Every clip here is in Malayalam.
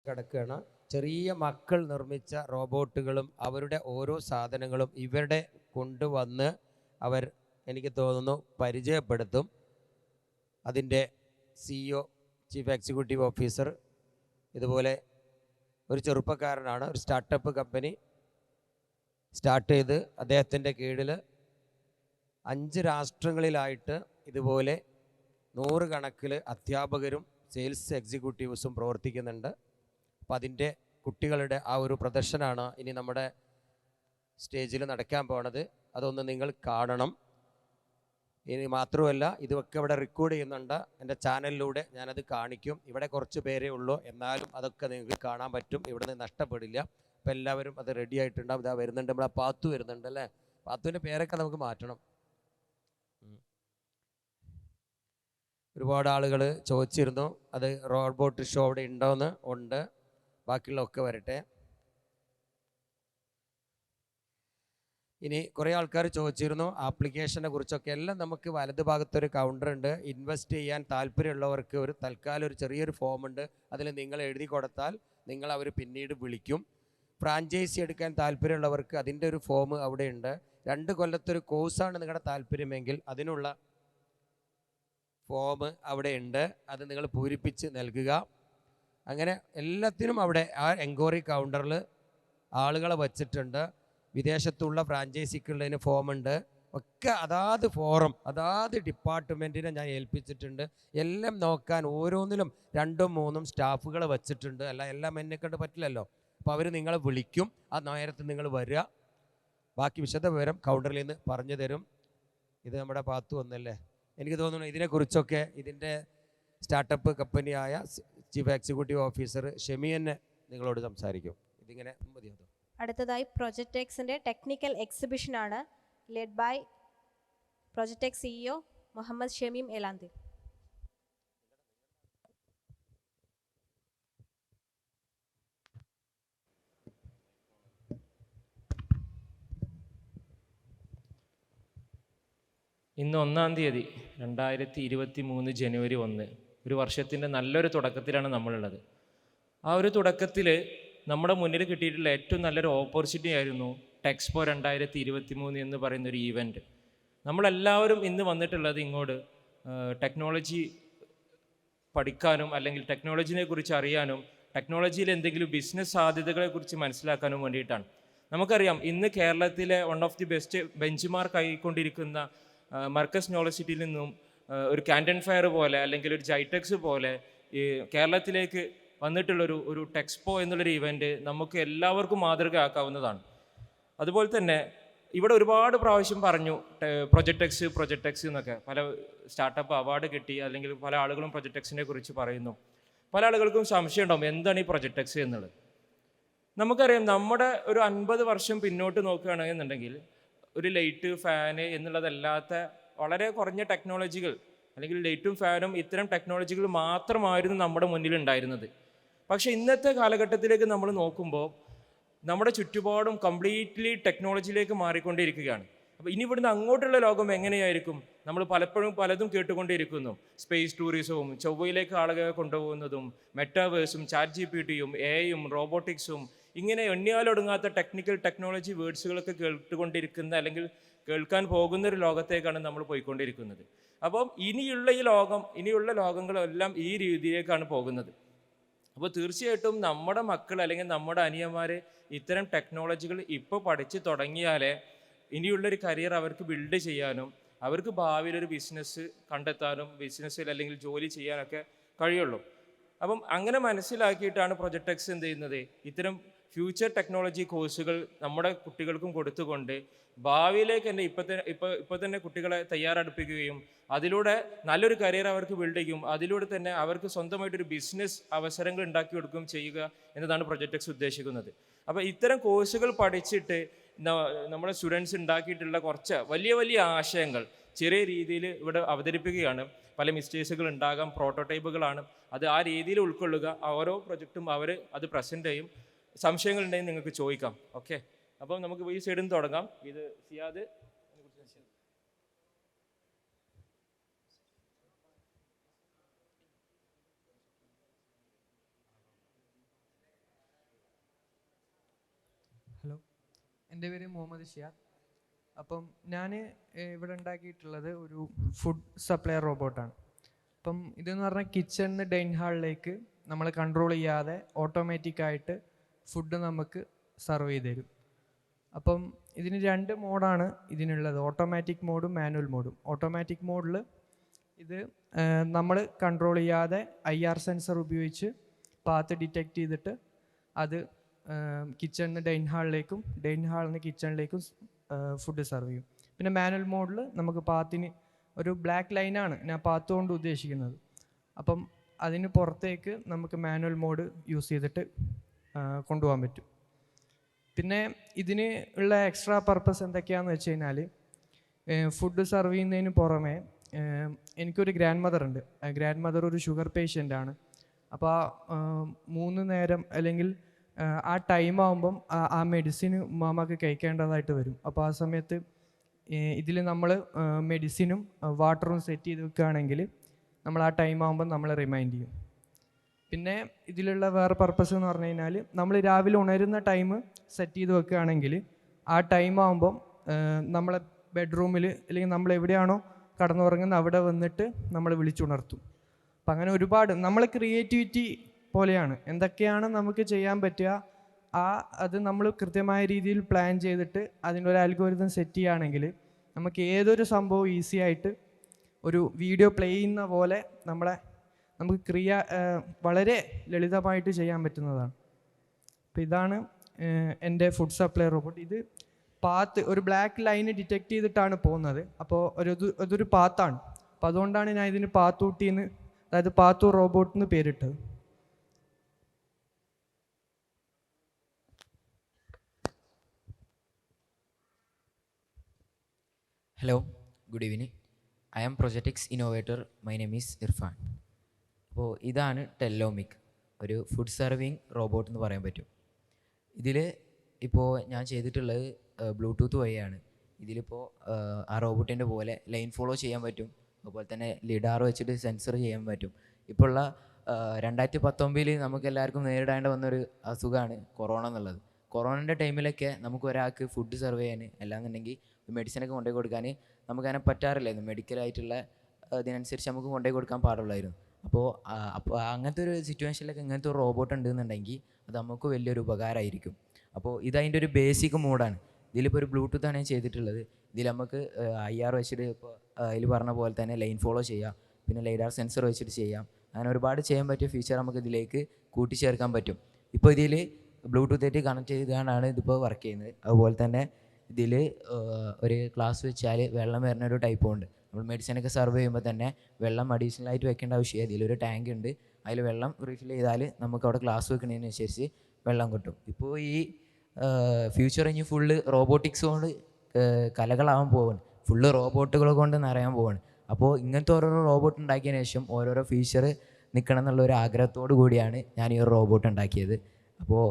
കിടക്കുകയാണ്. ചെറിയ മക്കൾ നിർമ്മിച്ച റോബോട്ടുകളും അവരുടെ ഓരോ സാധനങ്ങളും ഇവരുടെ കൊണ്ടുവന്ന് അവർ എനിക്ക് തോന്നുന്നു പരിചയപ്പെടുത്തും. അതിൻ്റെ CEO ചീഫ് എക്സിക്യൂട്ടീവ് ഓഫീസർ ഇതുപോലെ ഒരു ചെറുപ്പക്കാരനാണ്. ഒരു സ്റ്റാർട്ടപ്പ് കമ്പനി സ്റ്റാർട്ട് ചെയ്ത് അദ്ദേഹത്തിൻ്റെ കീഴിൽ 5 രാഷ്ട്രങ്ങളിലായിട്ട് ഇതുപോലെ 100 കണക്കിൽ അധ്യാപകരും സെയിൽസ് എക്സിക്യൂട്ടീവ്സും പ്രവർത്തിക്കുന്നുണ്ട്. അപ്പം അതിൻ്റെ കുട്ടികളുടെ ആ ഒരു പ്രദർശനമാണ് ഇനി നമ്മുടെ സ്റ്റേജിൽ നടക്കാൻ പോണത്. അതൊന്ന് നിങ്ങൾ കാണണം. ഇനി മാത്രമല്ല, ഇതൊക്കെ ഇവിടെ റെക്കോർഡ് ചെയ്യുന്നുണ്ട്. എൻ്റെ ചാനലിലൂടെ ഞാനത് കാണിക്കും. ഇവിടെ കുറച്ച് പേരേ ഉള്ളൂ, എന്നാലും അതൊക്കെ നിങ്ങൾക്ക് കാണാൻ പറ്റും. ഇവിടെ നിന്ന് നഷ്ടപ്പെടില്ല. അപ്പോൾ എല്ലാവരും അത് റെഡി ആയിട്ടുണ്ടാവും. ഇതാ വരുന്നുണ്ട്, നമ്മളെ പാത്തു വരുന്നുണ്ട് അല്ലേ. പാത്തുവിൻ്റെ പേരൊക്കെ നമുക്ക് മാറ്റണം. ഒരുപാട് ആളുകൾ ചോദിച്ചിരുന്നു അത് റോബോട്ട് ഷോ അവിടെ ഉണ്ടോയെന്ന്. ഉണ്ട്, ബാക്കിയുള്ളതൊക്കെ വരട്ടെ. ഇനി കുറേ ആൾക്കാർ ചോദിച്ചിരുന്നു ആപ്ലിക്കേഷനെ കുറിച്ചൊക്കെ. എല്ലാം നമുക്ക് വലത് ഭാഗത്തൊരു കൗണ്ടർ ഉണ്ട്. ഇൻവെസ്റ്റ് ചെയ്യാൻ താല്പര്യമുള്ളവർക്ക് ഒരു തൽക്കാലം ഒരു ചെറിയൊരു ഫോം ഉണ്ട്. അതിൽ നിങ്ങൾ എഴുതി കൊടുത്താൽ നിങ്ങൾ അവർ പിന്നീട് വിളിക്കും. ഫ്രാഞ്ചൈസി എടുക്കാൻ താല്പര്യമുള്ളവർക്ക് അതിൻ്റെ ഒരു ഫോം അവിടെ ഉണ്ട്. 2 കൊല്ലത്തൊരു കോഴ്സാണ് നിങ്ങളുടെ താല്പര്യമെങ്കിൽ അതിനുള്ള ഫോം അവിടെ ഉണ്ട്. അത് നിങ്ങൾ പൂരിപ്പിച്ച് നൽകുക. അങ്ങനെ എല്ലാത്തിനും അവിടെ ആ എൻക്വയറി കൗണ്ടറിൽ ആളുകളെ വച്ചിട്ടുണ്ട്. വിദേശത്തുള്ള ഫ്രാഞ്ചൈസിക്കുള്ളതിന് ഫോമുണ്ട്. ഒക്കെ അതാത് ഫോറം അതാത് ഡിപ്പാർട്ട്മെൻറ്റിനെ ഞാൻ ഏൽപ്പിച്ചിട്ടുണ്ട്. എല്ലാം നോക്കാൻ ഓരോന്നിലും 2ഉം 3ഉം സ്റ്റാഫുകൾ വച്ചിട്ടുണ്ട്. അല്ല എല്ലാം എന്നെ കൊണ്ട് പറ്റില്ലല്ലോ. അപ്പോൾ അവർ നിങ്ങളെ വിളിക്കും. ആ നേരത്തെ നിങ്ങൾ വരിക. ബാക്കി വിശദ വിവരം കൗണ്ടറിൽ നിന്ന് പറഞ്ഞു തരും. ഇത് നമ്മുടെ പാത്തു വന്നല്ലേ. എനിക്ക് തോന്നുന്നു ഇതിനെക്കുറിച്ചൊക്കെ ഇതിൻ്റെ സ്റ്റാർട്ടപ്പ് കമ്പനിയായ ചീഫ് എക്സിക്യൂട്ടീവ് ഓഫീസർ ഷെമിയന്നെ നിങ്ങളോട് സംസാരിക്കും. ഇതിങ്ങനെ മതിയോ? അടുത്തതായി പ്രൊജക്ട് എക്സിൻ്റെ ടെക്നിക്കൽ എക്സിബിഷനാണ്. Led by project X CEO Muhammad Shameem Elanthi. ഇന്ന് 1-ാം തീയതി 2023 ജനുവരി 1, ഒരു വർഷത്തിൻ്റെ നല്ലൊരു തുടക്കത്തിലാണ് നമ്മളുള്ളത്. ആ ഒരു തുടക്കത്തിൽ നമ്മുടെ മുന്നിൽ കിട്ടിയിട്ടുള്ള ഏറ്റവും നല്ലൊരു ഓപ്പർച്യൂണിറ്റി ആയിരുന്നു ടെക്സ്പോ 2023 എന്ന് പറയുന്നൊരു ഈവൻറ്റ്. നമ്മളെല്ലാവരും ഇന്ന് വന്നിട്ടുള്ളത് ഇങ്ങോട്ട് ടെക്നോളജി പഠിക്കാനും അല്ലെങ്കിൽ ടെക്നോളജിനെ കുറിച്ച് അറിയാനും ടെക്നോളജിയിൽ എന്തെങ്കിലും ബിസിനസ് സാധ്യതകളെക്കുറിച്ച് മനസ്സിലാക്കാനും വേണ്ടിയിട്ടാണ്. നമുക്കറിയാം ഇന്ന് കേരളത്തിലെ one of the best benchmark ആയിക്കൊണ്ടിരിക്കുന്ന മർക്കസ് യൂണിവേഴ്സിറ്റിയിൽ നിന്നും ഒരു കാൻഡൻ ഫെയർ പോലെ അല്ലെങ്കിൽ ഒരു ജൈടെക്സ് പോലെ ഈ കേരളത്തിലേക്ക് വന്നിട്ടുള്ളൊരു ടെക്സ്പോ എന്നുള്ളൊരു ഇവൻറ്റ് നമുക്ക് എല്ലാവർക്കും മാതൃകയാക്കാവുന്നതാണ്. അതുപോലെ തന്നെ ഇവിടെ ഒരുപാട് പ്രാവശ്യം പറഞ്ഞു പ്രൊജക്ട് എക്സ് എന്നൊക്കെ. പല സ്റ്റാർട്ടപ്പ് അവാർഡ് കിട്ടി, അല്ലെങ്കിൽ പല ആളുകളും പ്രൊജക്ട് എക്സിനെ കുറിച്ച് പറയുന്നു. പല ആളുകൾക്കും സംശയം ഉണ്ടാവും എന്താണ് ഈ പ്രൊജക്ട് എക്സ് എന്നുള്ളത്. നമുക്കറിയാം നമ്മുടെ ഒരു 50 വർഷം പിന്നോട്ട് നോക്കുകയാണെന്നുണ്ടെങ്കിൽ ഒരു ലൈറ്റ് ഫാന് എന്നുള്ളതല്ലാത്ത വളരെ കുറഞ്ഞ ടെക്നോളജികൾ, അല്ലെങ്കിൽ ലൈറ്റും ഫാനും ഇത്തരം ടെക്നോളജികൾ മാത്രമായിരുന്നു നമ്മുടെ മുന്നിൽ ഉണ്ടായിരുന്നത്. പക്ഷേ ഇന്നത്തെ കാലഘട്ടത്തിലേക്ക് നമ്മൾ നോക്കുമ്പോൾ നമ്മുടെ ചുറ്റുപാടും കംപ്ലീറ്റ്ലി ടെക്നോളജിയിലേക്ക് മാറിക്കൊണ്ടിരിക്കുകയാണ്. അപ്പോൾ ഇനി ഇവിടുന്ന് അങ്ങോട്ടുള്ള ലോകം എങ്ങനെയായിരിക്കും? നമ്മൾ പലതും കേട്ടുകൊണ്ടിരിക്കുന്നു. സ്പേസ് ടൂറിസവും ചൊവ്വയിലേക്ക് ആളുകളെ കൊണ്ടുപോകുന്നതും മെറ്റാവേഴ്സും ChatGPTയും AI-യും റോബോട്ടിക്സും ഇങ്ങനെ എണ്ണിയാലൊടുങ്ങാത്ത ടെക്നോളജി വേർഡ്സുകളൊക്കെ കേട്ടുകൊണ്ടിരിക്കുന്ന അല്ലെങ്കിൽ കേൾക്കാൻ പോകുന്നൊരു ലോകത്തേക്കാണ് നമ്മൾ പോയിക്കൊണ്ടിരിക്കുന്നത്. അപ്പം ഇനിയുള്ള ലോകങ്ങളെല്ലാം ഈ രീതിയിലേക്കാണ് പോകുന്നത്. അപ്പോൾ തീർച്ചയായിട്ടും നമ്മുടെ മക്കൾ അല്ലെങ്കിൽ നമ്മുടെ അനിയന്മാർ ഇത്തരം ടെക്നോളജികൾ ഇപ്പോൾ പഠിച്ച് തുടങ്ങിയാലേ ഇനിയുള്ളൊരു കരിയർ അവർക്ക് ബിൽഡ് ചെയ്യാനും അവർക്ക് ഭാവിയിൽ ഒരു ബിസിനസ് കണ്ടെത്താനും ബിസിനസ്സിൽ അല്ലെങ്കിൽ ജോലി ചെയ്യാനൊക്കെ കഴിയുള്ളൂ. അപ്പം അങ്ങനെ മനസ്സിലാക്കിയിട്ടാണ് പ്രൊജക്ട് എക്സ് എന്ത് ചെയ്യുന്നത്, ഇത്തരം ഫ്യൂച്ചർ ടെക്നോളജി കോഴ്സുകൾ നമ്മുടെ കുട്ടികൾക്കും കൊടുത്തുകൊണ്ട് ഭാവിയിലേക്ക് തന്നെ ഇപ്പോൾ തന്നെ കുട്ടികളെ തയ്യാറെടുപ്പിക്കുകയും അതിലൂടെ നല്ലൊരു കരിയർ അവർക്ക് ബിൽഡ് ചെയ്യും, അതിലൂടെ തന്നെ അവർക്ക് സ്വന്തമായിട്ടൊരു ബിസിനസ് അവസരങ്ങൾ ഉണ്ടാക്കി കൊടുക്കുകയും ചെയ്യുക എന്നതാണ് പ്രൊജക്ട് എക്സ് ഉദ്ദേശിക്കുന്നത്. അപ്പോൾ ഇത്തരം കോഴ്സുകൾ പഠിച്ചിട്ട് നമ്മുടെ സ്റ്റുഡൻസ് ഉണ്ടാക്കിയിട്ടുള്ള കുറച്ച് വലിയ വലിയ ആശയങ്ങൾ ചെറിയ രീതിയിൽ ഇവിടെ അവതരിപ്പിക്കുകയാണ്. പല മിസ്റ്റേക്സുകൾ ഉണ്ടാകാം, പ്രോട്ടോടൈപ്പുകളാണ്, അത് ആ രീതിയിൽ ഉൾക്കൊള്ളുക. ഓരോ പ്രൊജക്റ്റും അവർ അത് പ്രസൻറ്റ് ചെയ്യും. സംശയങ്ങളുണ്ടെങ്കിൽ നിങ്ങൾക്ക് ചോദിക്കാം. ഓക്കെ, അപ്പം നമുക്ക് ഈ സൈഡിൽ നിന്ന് തുടങ്ങാം. ഇത് സിയാദ്. എൻ്റെ പേര് മുഹമ്മദ് ഷിയാദ്. അപ്പം ഞാൻ ഇവിടെ ഉണ്ടാക്കിയിട്ടുള്ളത് ഒരു ഫുഡ് സപ്ലൈ റോബോട്ടാണ്. അപ്പം ഇതെന്ന് പറഞ്ഞാൽ കിച്ചണിൽ നിന്ന് ഡൈനിങ് ഹാളിലേക്ക് നമ്മൾ കൺട്രോൾ ചെയ്യാതെ ഓട്ടോമാറ്റിക്കായിട്ട് ഫുഡ് നമുക്ക് സർവ് ചെയ്ത് തരും. അപ്പം ഇതിന് 2 മോഡാണ് ഇതിനുള്ളത്, ഓട്ടോമാറ്റിക് മോഡും മാനുവൽ മോഡും. ഓട്ടോമാറ്റിക് മോഡിൽ ഇത് നമ്മൾ കൺട്രോൾ ചെയ്യാതെ IR സെൻസർ ഉപയോഗിച്ച് പാത്ത് ഡിറ്റക്റ്റ് ചെയ്തിട്ട് അത് കിച്ചണിൽ നിന്ന് ഡൈനിങ് ഹാളിലേക്കും ഡൈനിങ് ഹാളിൽ നിന്ന് കിച്ചണിലേക്കും ഫുഡ് സർവ് ചെയ്യും. പിന്നെ മാനുവൽ മോഡിൽ നമുക്ക് പാത്തിന് ഒരു ബ്ലാക്ക് ലൈനാണ് ഞാൻ പാത്ത് കൊണ്ട് ഉദ്ദേശിക്കുന്നത്. അപ്പം അതിന് പുറത്തേക്ക് നമുക്ക് മാനുവൽ മോഡ് യൂസ് ചെയ്തിട്ട് കൊണ്ടുപോകാൻ പറ്റും. പിന്നെ ഇതിന് ഉള്ള എക്സ്ട്രാ പർപ്പസ് എന്തൊക്കെയാണെന്ന് വെച്ച് കഴിഞ്ഞാൽ, ഫുഡ് സർവ് ചെയ്യുന്നതിന് പുറമെ എനിക്കൊരു ഗ്രാൻഡ് മദർ ഉണ്ട്. ഗ്രാൻഡ് മദർ ഒരു ഷുഗർ പേഷ്യൻ്റാണ്. അപ്പോൾ 3 നേരം അല്ലെങ്കിൽ ആ ടൈം ആകുമ്പം ആ മെഡിസിന് ഉമ്മാമക്ക് കഴിക്കേണ്ടതായിട്ട് വരും. അപ്പോൾ ആ സമയത്ത് ഇതിൽ നമ്മൾ മെഡിസിനും വാട്ടറും സെറ്റ് ചെയ്ത് വെക്കുകയാണെങ്കിൽ നമ്മൾ ആ ടൈം ആകുമ്പം നമ്മൾ റിമൈൻഡ് ചെയ്യും. പിന്നെ ഇതിലുള്ള വേറെ പർപ്പസ് എന്ന് പറഞ്ഞു കഴിഞ്ഞാൽ, നമ്മൾ രാവിലെ ഉണരുന്ന ടൈം സെറ്റ് ചെയ്ത് വെക്കുകയാണെങ്കിൽ ആ ടൈം ആകുമ്പം നമ്മളെ ബെഡ്റൂമിൽ അല്ലെങ്കിൽ നമ്മൾ എവിടെയാണോ കടന്നുറങ്ങുന്നത് അവിടെ വന്നിട്ട് നമ്മൾ വിളിച്ചുണർത്തും. അപ്പം അങ്ങനെ ഒരുപാട് നമ്മളെ ക്രിയേറ്റിവിറ്റി പോലെയാണ്. എന്തൊക്കെയാണ് നമുക്ക് ചെയ്യാൻ പറ്റുക അത് നമ്മൾ കൃത്യമായ രീതിയിൽ പ്ലാൻ ചെയ്തിട്ട് അതിൻ്റെ ഒരു അൽഗോരിതം സെറ്റ് ചെയ്യുകയാണെങ്കിൽ നമുക്ക് ഏതൊരു സംഭവം ഈസി ആയിട്ട് ഒരു വീഡിയോ പ്ലേ ചെയ്യുന്ന പോലെ നമുക്ക് വളരെ ലളിതമായിട്ട് ചെയ്യാൻ പറ്റുന്നതാണ്. അപ്പോൾ ഇതാണ് എൻ്റെ ഫുഡ് സപ്ലൈ റോബോട്ട്. ഇത് പാത്ത് ഒരു ബ്ലാക്ക് ലൈന് ഡിറ്റക്റ്റ് ചെയ്തിട്ടാണ് പോകുന്നത്. അപ്പോൾ അതൊരു പാത്താണ്. അപ്പോൾ അതുകൊണ്ടാണ് ഞാൻ ഇതിന് പാത്തൂട്ടിന്ന്, അതായത് പാത്തു റോബോട്ട് എന്ന് പേരിട്ടത്. Hello, good evening. I am Project X innovator. My name is Irfan. അപ്പോൾ ഇതാണ് ടെല്ലോമിക്, ഒരു ഫുഡ് സർവിങ് റോബോട്ട് എന്ന് പറയാൻ പറ്റും. ഇതിൽ ഇപ്പോൾ ഞാൻ ചെയ്തിട്ടുള്ളത് ബ്ലൂടൂത്ത് വഴിയാണ്. ഇതിലിപ്പോൾ ആ റോബോട്ടിൻ്റെ പോലെ ലൈൻ ഫോളോ ചെയ്യാൻ പറ്റും, അതുപോലെ തന്നെ ലിഡാർ വെച്ചിട്ട് സെൻസർ ചെയ്യാൻ പറ്റും. ഇപ്പോൾ ഉള്ള 2019 നമുക്ക് എല്ലാവർക്കും നേരിടേണ്ട വന്നൊരു അസുഖമാണ് കൊറോണ എന്നുള്ളത്. കൊറോണൻ്റെ ടൈമിലൊക്കെ നമുക്ക് ഒരാൾക്ക് ഫുഡ് സർവ് ചെയ്യാൻ, അല്ലാന്നുണ്ടെങ്കിൽ മെഡിസിനൊക്കെ കൊണ്ടുപോയി കൊടുക്കാൻ നമുക്കതിനെ പറ്റാറില്ലായിരുന്നു. മെഡിക്കലായിട്ടുള്ള ഇതിനനുസരിച്ച് നമുക്ക് കൊണ്ടുപോയി കൊടുക്കാൻ പാടുള്ളായിരുന്നു. അപ്പോൾ അങ്ങനത്തെ ഒരു സിറ്റുവേഷനിലൊക്കെ ഇങ്ങനത്തെ ഒരു റോബോട്ട് ഉണ്ടെന്നുണ്ടെങ്കിൽ അത് നമുക്ക് വലിയൊരു ഉപകാരമായിരിക്കും. അപ്പോൾ ഇതതിൻ്റെ ഒരു ബേസിക് മോഡാണ്. ഇതിലിപ്പോൾ ഒരു ബ്ലൂടൂത്താണ് ഞാൻ ചെയ്തിട്ടുള്ളത്. ഇതിൽ നമുക്ക് IR വെച്ചിട്ട് ഇപ്പോൾ അതിൽ പറഞ്ഞ പോലെ തന്നെ ലൈൻ ഫോളോ ചെയ്യാം, പിന്നെ ലൈഡാർ സെൻസർ വെച്ചിട്ട് ചെയ്യാം. അങ്ങനെ ഒരുപാട് ചെയ്യാൻ പറ്റിയ ഫീച്ചർ നമുക്ക് ഇതിലേക്ക് കൂട്ടിച്ചേർക്കാൻ പറ്റും. ഇപ്പോൾ ഇതിൽ ബ്ലൂടൂത്തായിട്ട് കണക്ട് ചെയ്താണ് ഇതിപ്പോൾ വർക്ക് ചെയ്യുന്നത്. അതുപോലെ തന്നെ ഇതിൽ ഒരു ഗ്ലാസ് വെച്ചാൽ വെള്ളം വരുന്ന ഒരു ടൈപ്പും ഉണ്ട്. നമ്മൾ മെഡിസിനൊക്കെ സർവ് ചെയ്യുമ്പോൾ തന്നെ വെള്ളം അഡീഷണലായിട്ട് വെക്കേണ്ട ആവശ്യമില്ല. ഇതിലൊരു ടാങ്ക് ഉണ്ട്, അതിൽ വെള്ളം റീഫിൽ ചെയ്താൽ നമുക്ക് അവിടെ ഗ്ലാസ് വെക്കുന്നതിനനുസരിച്ച് വെള്ളം കിട്ടും. ഇപ്പോൾ ഈ ഫ്യൂച്ചർ ഇനി ഫുള്ള് റോബോട്ടിക്സ് കൊണ്ട് കലകളാവാൻ പോവാണ്, ഫുള്ള് റോബോട്ടുകൾ കൊണ്ട് നിറയാൻ പോവാണ്. അപ്പോൾ ഇങ്ങനത്തെ ഓരോരോ റോബോട്ട് ഉണ്ടാക്കിയതിന് ശേഷം ഓരോരോ ഫീച്ചർ നിൽക്കണം എന്നുള്ളൊരു ആഗ്രഹത്തോടു കൂടിയാണ് ഞാൻ ഈ ഒരു റോബോട്ട് ഉണ്ടാക്കിയത്. അപ്പോൾ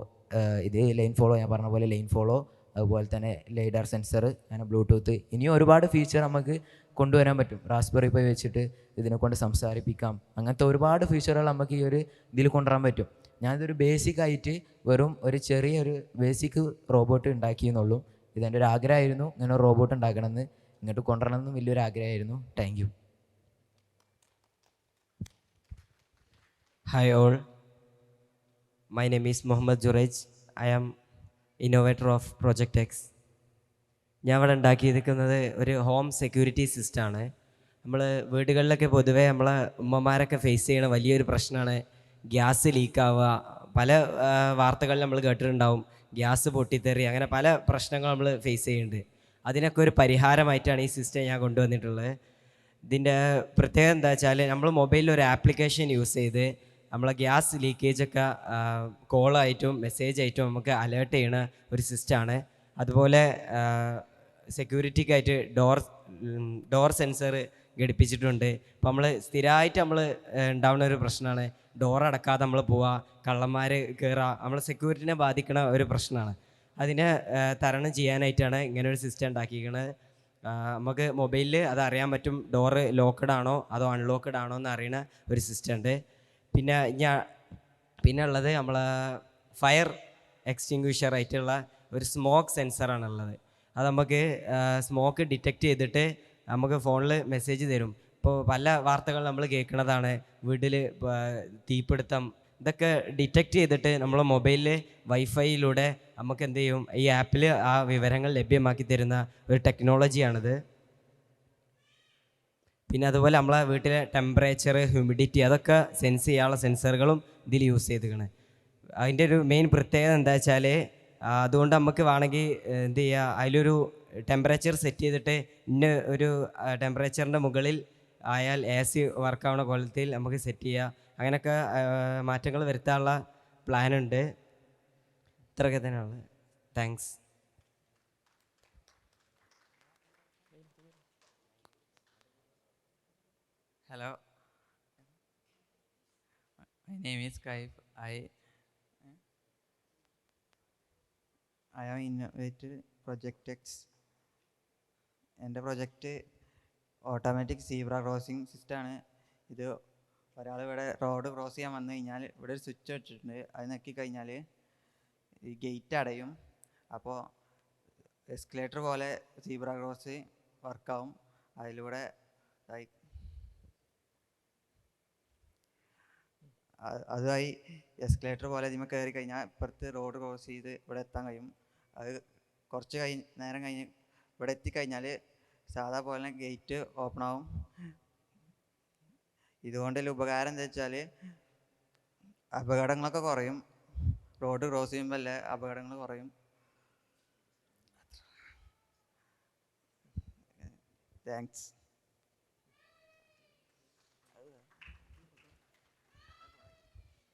ഇത് ലൈൻ ഫോളോ, ഞാൻ പറഞ്ഞ പോലെ ലൈൻ ഫോളോ, അതുപോലെ തന്നെ ലൈഡാർ സെൻസർ, അങ്ങനെ ബ്ലൂടൂത്ത്, ഇനിയും ഒരുപാട് ഫീച്ചർ നമുക്ക് കൊണ്ടുവരാൻ പറ്റും. റാസ്ബെറി പൈ വെച്ചിട്ട് ഇതിനെ കൊണ്ട് സംസാരിപ്പിക്കാം. അങ്ങനത്തെ ഒരുപാട് ഫീച്ചറുകൾ നമുക്ക് ഈ ഒരു ഇതിൽ കൊണ്ടുവരാൻ പറ്റും. ഞാനിതൊരു ബേസിക്കായിട്ട് വെറും ഒരു ചെറിയൊരു ബേസിക് റോബോട്ട് ഉണ്ടാക്കിയെന്നുള്ളൂ. ഇതെൻ്റെ ഒരു ആഗ്രഹമായിരുന്നു, ഇങ്ങനെ ഒരു റോബോട്ട് ഉണ്ടാക്കണമെന്ന്, ഇങ്ങോട്ട് കൊണ്ടുവരണമെന്നും വലിയൊരു ആഗ്രഹമായിരുന്നു. Thank you. Hi all, my name is Mohammad Jurej. I am innovator of Project X. ഞാൻ ഇവിടെ ഉണ്ടാക്കിയിരിക്കുന്നത് ഒരു ഹോം സെക്യൂരിറ്റി സിസ്റ്റമാണ്. നമ്മൾ വീടുകളിലൊക്കെ പൊതുവേ നമ്മളെ ഉമ്മമാരൊക്കെ ഫേസ് ചെയ്യണ വലിയൊരു പ്രശ്നമാണ് ഗ്യാസ് ലീക്കാവുക. പല വാർത്തകളിൽ നമ്മൾ കേട്ടിട്ടുണ്ടാവും, ഗ്യാസ് പൊട്ടിത്തെറി, അങ്ങനെ പല പ്രശ്നങ്ങൾ നമ്മൾ ഫേസ് ചെയ്യുന്നുണ്ട്. അതിനൊക്കെ ഒരു പരിഹാരമായിട്ടാണ് ഈ സിസ്റ്റം ഞാൻ കൊണ്ടുവന്നിട്ടുള്ളത്. ഇതിൻ്റെ പ്രത്യേകത എന്താ വെച്ചാൽ, നമ്മൾ മൊബൈലിൽ ഒരു ആപ്ലിക്കേഷൻ യൂസ് ചെയ്ത് നമ്മളെ ഗ്യാസ് ലീക്കേജൊക്കെ കോളായിട്ടും മെസ്സേജായിട്ടും നമുക്ക് അലേർട്ട് ചെയ്യണ ഒരു സിസ്റ്റമാണ്. അതുപോലെ സെക്യൂരിറ്റിക്കായിട്ട് ഡോർ സെൻസർ ഘടിപ്പിച്ചിട്ടുണ്ട്. അപ്പോൾ നമ്മൾ സ്ഥിരമായിട്ട് ഉണ്ടാവുന്ന ഒരു പ്രശ്നമാണ് ഡോർ അടക്കാതെ നമ്മൾ പോവുക, കള്ളന്മാർ കയറുക, നമ്മളെ സെക്യൂരിറ്റിനെ ബാധിക്കുന്ന ഒരു പ്രശ്നമാണ്. അതിനെ തരണം ചെയ്യാനായിട്ടാണ് ഇങ്ങനെ ഒരു സിസ്റ്റം ഉണ്ടാക്കിയിരിക്കുന്നത്. നമുക്ക് മൊബൈലിൽ അത് അറിയാൻ പറ്റും, ഡോറ് ലോക്ക്ഡ് ആണോ അതോ അൺലോക്ക്ഡ് ആണോ എന്ന് അറിയുന്ന ഒരു സിസ്റ്റം ഉണ്ട്. പിന്നെ ഉള്ളത് നമ്മളെ ഫയർ എക്സ്റ്റിങ്ക്വിഷർ ആയിട്ടുള്ള ഒരു സ്മോക്ക് സെൻസറാണുള്ളത്. അത് നമുക്ക് സ്മോക്ക് ഡിറ്റക്റ്റ് ചെയ്തിട്ട് നമുക്ക് ഫോണിൽ മെസ്സേജ് തരും. ഇപ്പോൾ പല വാർത്തകൾ നമ്മൾ കേൾക്കുന്നതാണ്, വീട്ടിൽ തീപിടുത്തം, ഇതൊക്കെ ഡിറ്റക്റ്റ് ചെയ്തിട്ട് നമ്മളെ മൊബൈലിൽ വൈഫൈയിലൂടെ നമുക്ക് എന്ത് ചെയ്യും, ഈ ആപ്പിൽ ആ വിവരങ്ങൾ ലഭ്യമാക്കി തരുന്ന ഒരു ടെക്നോളജിയാണിത്. പിന്നെ അതുപോലെ നമ്മളെ വീട്ടിലെ ടെമ്പറേച്ചർ, ഹ്യൂമിഡിറ്റി അതൊക്കെ സെൻസ് ചെയ്യാനുള്ള സെൻസറുകളും ഇതിൽ യൂസ് ചെയ്തിരിക്കണേ. അതിൻ്റെ ഒരു മെയിൻ പ്രത്യേകത എന്താ വെച്ചാൽ അതുകൊണ്ട് നമുക്ക് വേണമെങ്കിൽ എന്ത് ചെയ്യുക, അതിലൊരു ടെമ്പറേച്ചർ സെറ്റ് ചെയ്തിട്ട് ഇന്ന ഒരു ടെമ്പറേച്ചറിൻ്റെ മുകളിൽ ആയാൽ AC വർക്കാവുന്ന കോലത്തിൽ നമുക്ക് സെറ്റ് ചെയ്യുക. അങ്ങനെയൊക്കെ മാറ്റങ്ങൾ വരുത്താനുള്ള പ്ലാനുണ്ട്. ഇത്രയൊക്കെ തന്നെയാണ്. Thanks. Hello, my name is Kaif. I have innovated Project X. എൻ്റെ പ്രൊജക്റ്റ് ഓട്ടോമാറ്റിക് സീബ്ര ക്രോസിംഗ് സിസ്റ്റമാണ്. ഇത് ഒരാൾ ഇവിടെ റോഡ് ക്രോസ് ചെയ്യാൻ വന്നു കഴിഞ്ഞാൽ ഇവിടെ ഒരു സ്വിച്ച് വെച്ചിട്ടുണ്ട്. അത് ഞെക്കി കഴിഞ്ഞാൽ ഈ ഗേറ്റ് അടയും. അപ്പോൾ എസ്കലേറ്റർ പോലെ സീബ്ര ക്രോസ് വർക്കാവും. അതിലൂടെ അതുമായി എസ്കലേറ്റർ പോലെ ഇതിന്മേൽ കയറി കഴിഞ്ഞാൽ ഇപ്പുറത്ത് റോഡ് ക്രോസ് ചെയ്ത് ഇവിടെ എത്താൻ കഴിയും. അത് കുറച്ച് നേരം കഴിഞ്ഞ് ഇവിടെ എത്തിക്കഴിഞ്ഞാൽ സാധാ പോലെ ഗേറ്റ് ഓപ്പൺ ആവും. ഇതുകൊണ്ടുള്ള ഉപകാരം എന്താ വെച്ചാൽ അപകടങ്ങളൊക്കെ കുറയും. റോഡ് ക്രോസ് ചെയ്യുമ്പോൾ അല്ലേ അപകടങ്ങൾ കുറയും. Thanks.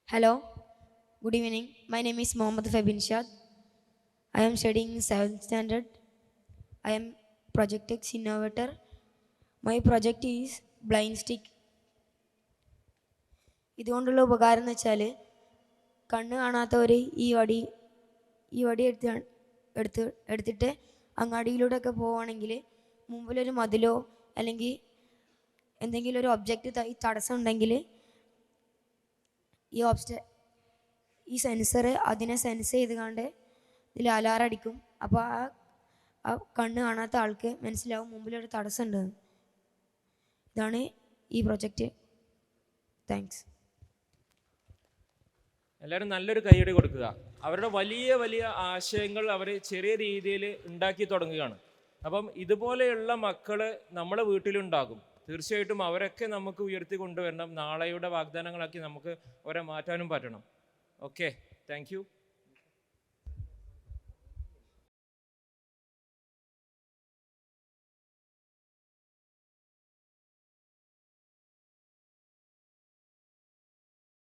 Hello, good evening. My name is Mohammad Fabin Shad. I am studying 7th standard. I am Project X innovator. My project is blind stick. ഇതുകൊണ്ടുള്ള ഉപകാരം എന്ന് വെച്ചാൽ കണ്ണ് കാണാത്തവർ ഈ വടി എടുത്തിട്ട് അങ്ങാടിയിലൂടെയൊക്കെ പോവുകയാണെങ്കിൽ മുമ്പിലൊരു മതിലോ അല്ലെങ്കിൽ എന്തെങ്കിലും ഒരു ഒബ്ജക്റ്റ് തടസ്സം ഉണ്ടെങ്കിൽ ഈ സെൻസർ അതിനെ സെൻസ് ചെയ്ത് കണ്ട് ഇതിൽ അലാറം അടിക്കും. അപ്പോൾ ആ കണ്ണ് കാണാത്ത ആൾക്ക് മനസ്സിലാവും മുമ്പിലൊരു തടസ്സം ഉണ്ടെന്ന്. ഇതാണ് ഈ പ്രൊജക്റ്റ്. താങ്ക്സ്. എല്ലാവരും നല്ലൊരു കൈയടി കൊടുക്കുക. അവരുടെ വലിയ വലിയ ആശയങ്ങൾ അവർ ചെറിയ രീതിയിൽ ഉണ്ടാക്കി തുടങ്ങുകയാണ്. അപ്പം ഇതുപോലെയുള്ള മക്കൾ നമ്മളെ വീട്ടിലുണ്ടാകും. തീർച്ചയായിട്ടും അവരൊക്കെ നമുക്ക് ഉയർത്തി കൊണ്ടുവരണം. നാളെയുടെ വാഗ്ദാനങ്ങളാക്കി നമുക്ക് അവരെ മാറ്റാനും പറ്റണം. Okay, thank you.